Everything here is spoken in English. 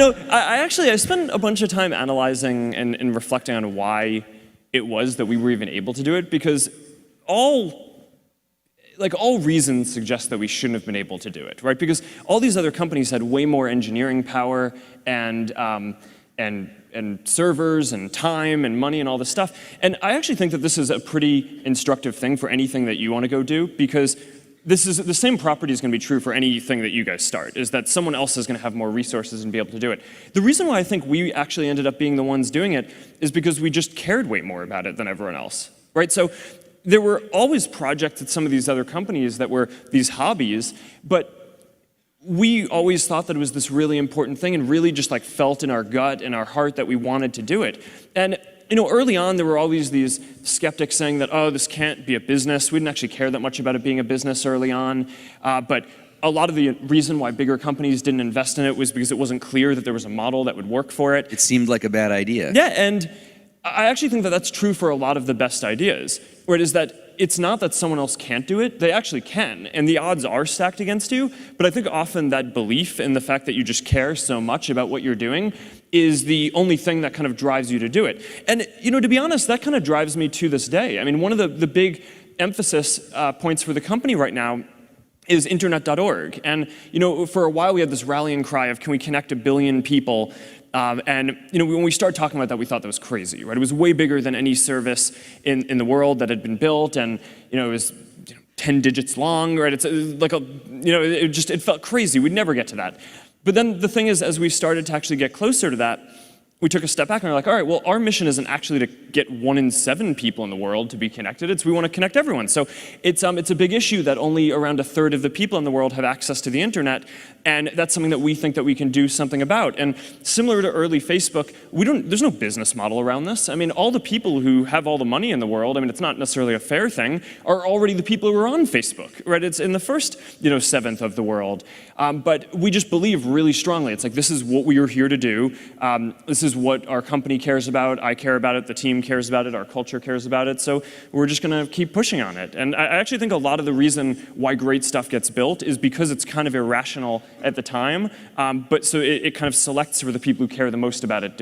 I spent a bunch of time analyzing and reflecting on why it was that we were even able to do it, because all reasons suggest that we shouldn't have been able to do it, right? Because all these other companies had way more engineering power and servers and time and money and all this stuff. And I actually think that this is a pretty instructive thing for anything that you want to go do, because this is the same property is going to be true for anything that you guys start, is that someone else is going to have more resources and be able to do it. The reason why I think we actually ended up being the ones doing it is because we just cared way more about it than everyone else, right? So there were always projects at some of these other companies that were these hobbies, but we always thought that it was this really important thing and really just like felt in our gut and our heart that we wanted to do it. And early on, there were always these skeptics saying that, oh, this can't be a business. We didn't actually care that much about it being a business early on. But a lot of the reason why bigger companies didn't invest in it was because it wasn't clear that there was a model that would work for it. It seemed like a bad idea. Yeah, and I actually think that that's true for a lot of the best ideas, where it is that it's not that someone else can't do it, they actually can, and the odds are stacked against you, but I think often that belief in the fact that you just care so much about what you're doing is the only thing that kind of drives you to do it. And to be honest, that kind of drives me to this day. I mean, one of the big emphasis points for the company right now is internet.org. And for a while we had this rallying cry of, can we connect 1 billion people? And when we started talking about that, we thought that was crazy, right? It was way bigger than any service in the world that had been built, and it was 10 digits long, right? It's like it felt crazy. We'd never get to that. But then the thing is, as we started to actually get closer to that, we took a step back and we're like, all right, well, our mission isn't actually to get 1 in 7 people in the world to be connected. It's we want to connect everyone. So it's a big issue that only around 1/3 of the people in the world have access to the internet, and that's something that we think that we can do something about. And similar to early Facebook, there's no business model around this. I mean, all the people who have all the money in the world, I mean, it's not necessarily a fair thing, are already the people who are on Facebook, right? It's in the first 1/7 of the world. But we just believe really strongly. It's like, this is what we are here to do. This is what our company cares about. I care about it. The team cares about it. Our culture cares about it. So we're just going to keep pushing on it. And I actually think a lot of the reason why great stuff gets built is because it's kind of irrational at the time. But so it kind of selects for the people who care the most about it.